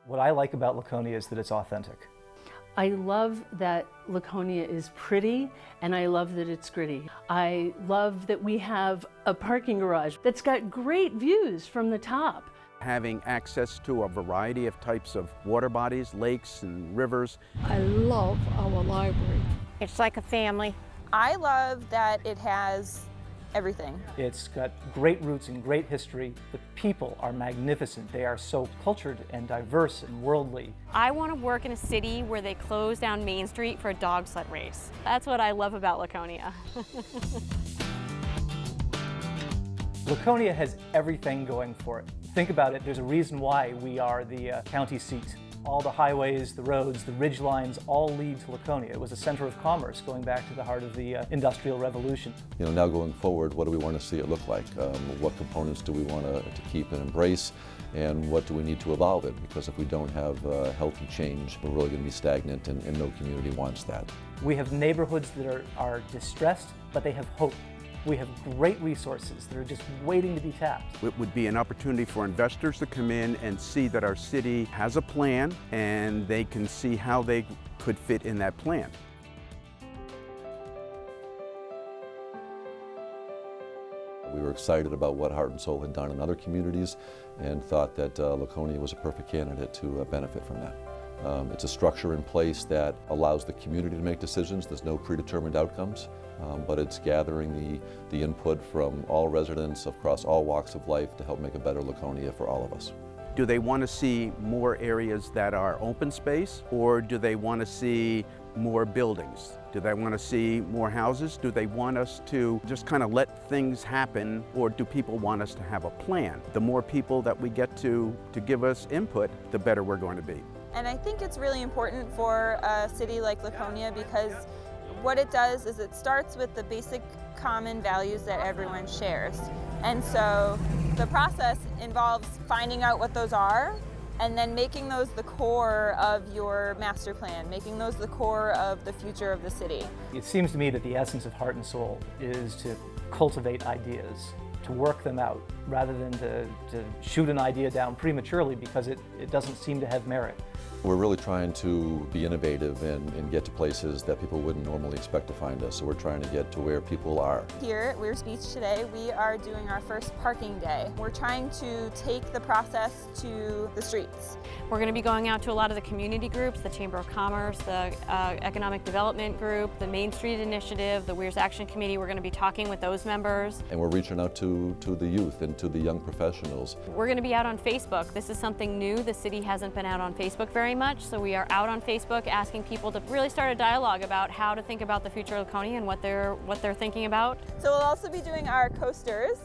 What I like about Laconia is that it's authentic. I love that Laconia is pretty, and I love that it's gritty. I love that we have a parking garage that's got great views from the top. Having access to a variety of types of water bodies, lakes and rivers. I love our library. It's like a family. I love that it has everything. It's got great roots and great history. The people are magnificent. They are so cultured and diverse and worldly. I want to work in a city where they close down Main Street for a dog sled race. That's what I love about Laconia. Laconia has everything going for it. Think about it, there's a reason why we are the county seat. All the highways, the roads, the ridge lines all lead to Laconia. It was a center of commerce going back to the heart of the Industrial Revolution. Now going forward, what do we want to see it look like? What components do we want to keep and embrace? And what do we need to evolve it? Because if we don't have healthy change, we're really going to be stagnant, and no community wants that. We have neighborhoods that are distressed, but they have hope. We have great resources that are just waiting to be tapped. It would be an opportunity for investors to come in and see that our city has a plan, and they can see how they could fit in that plan. We were excited about what Heart and Soul had done in other communities and thought that Laconia was a perfect candidate to benefit from that. It's a structure in place that allows the community to make decisions. There's no predetermined outcomes, but it's gathering the input from all residents across all walks of life to help make a better Laconia for all of us. Do they want to see more areas that are open space, or do they want to see more buildings? Do they want to see more houses? Do they want us to just kind of let things happen, or do people want us to have a plan? The more people that we get to give us input, the better we're going to be. And I think it's really important for a city like Laconia because what it does is it starts with the basic common values that everyone shares. And so the process involves finding out what those are and then making those the core of your master plan, making those the core of the future of the city. It seems to me that the essence of Heart and Soul is to cultivate ideas, to work them out, rather than to shoot an idea down prematurely because it doesn't seem to have merit. We're really trying to be innovative and get to places that people wouldn't normally expect to find us. So we're trying to get to where people are. Here at Weir's Beach today, we are doing our first parking day. We're trying to take the process to the streets. We're going to be going out to a lot of the community groups, the Chamber of Commerce, the Economic Development Group, the Main Street Initiative, the Weir's Action Committee. We're going to be talking with those members. And we're reaching out to the youth and to the young professionals. We're going to be out on Facebook. This is something new. The city hasn't been out on Facebook very much, so we are out on Facebook asking people to really start a dialogue about how to think about the future of Laconia and what they're thinking about. So we'll also be doing our coasters.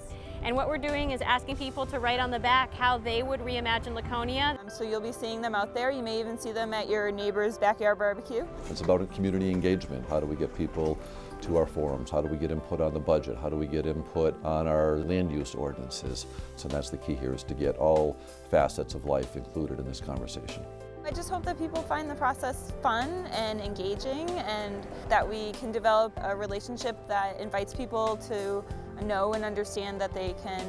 And what we're doing is asking people to write on the back how they would reimagine Laconia. So you'll be seeing them out there. You may even see them at your neighbor's backyard barbecue. It's about community engagement. How do we get people to our forums? How do we get input on the budget? How do we get input on our land use ordinances? So that's the key here, is to get all facets of life included in this conversation. I just hope that people find the process fun and engaging, and that we can develop a relationship that invites people to know and understand that they can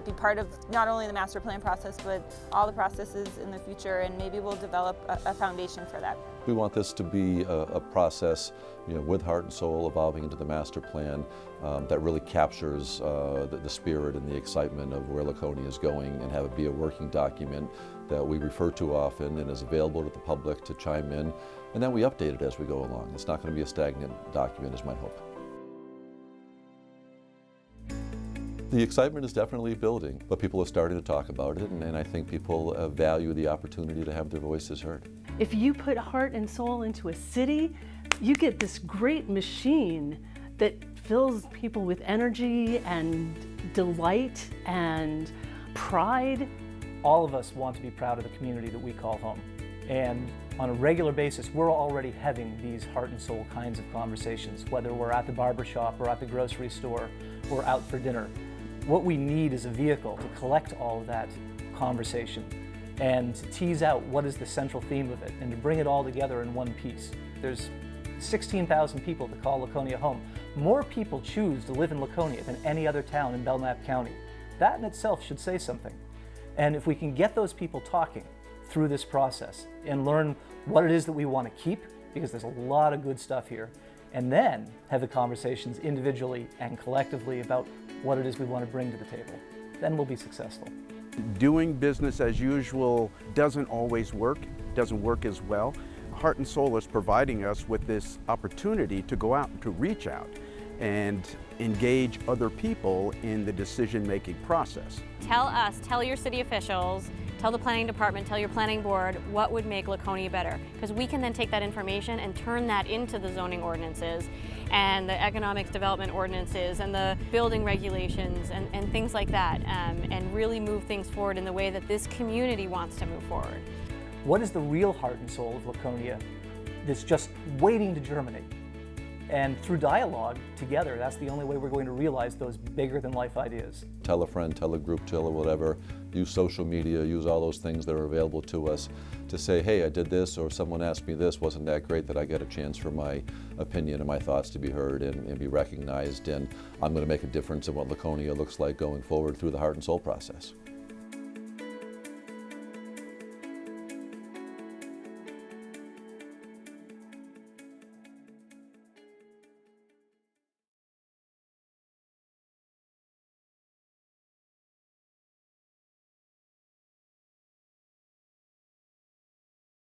be part of not only the master plan process, but all the processes in the future, and maybe we'll develop a foundation for that. We want this to be a process, with Heart and Soul evolving into the master plan that really captures the spirit and the excitement of where Laconia is going, and have it be a working document that we refer to often and is available to the public to chime in, and then we update it as we go along. It's not going to be a stagnant document, is my hope. The excitement is definitely building, but people are starting to talk about it, and I think people value the opportunity to have their voices heard. If you put heart and soul into a city, you get this great machine that fills people with energy and delight and pride. All of us want to be proud of the community that we call home. And on a regular basis, we're already having these heart and soul kinds of conversations, whether we're at the barbershop or at the grocery store or out for dinner. What we need is a vehicle to collect all of that conversation and to tease out what is the central theme of it and to bring it all together in one piece. There's 16,000 people that call Laconia home. More people choose to live in Laconia than any other town in Belknap County. That in itself should say something. And if we can get those people talking, through this process and learn what it is that we want to keep, because there's a lot of good stuff here, and then have the conversations individually and collectively about what it is we want to bring to the table. Then we'll be successful. Doing business as usual doesn't always work, doesn't work as well. Heart and Soul is providing us with this opportunity to go out, to reach out and engage other people in the decision-making process. Tell us, tell your city officials, tell the planning department, tell your planning board what would make Laconia better, because we can then take that information and turn that into the zoning ordinances and the economic development ordinances and the building regulations and things like that, and really move things forward in the way that this community wants to move forward. What is the real heart and soul of Laconia that's just waiting to germinate? And through dialogue together, that's the only way we're going to realize those bigger than life ideas. Tell a friend, tell a group, tell whatever, use social media, use all those things that are available to us to say, hey, I did this, or someone asked me this, wasn't that great that I get a chance for my opinion and my thoughts to be heard and be recognized, and I'm going to make a difference in what Laconia looks like going forward through the Heart and Soul process.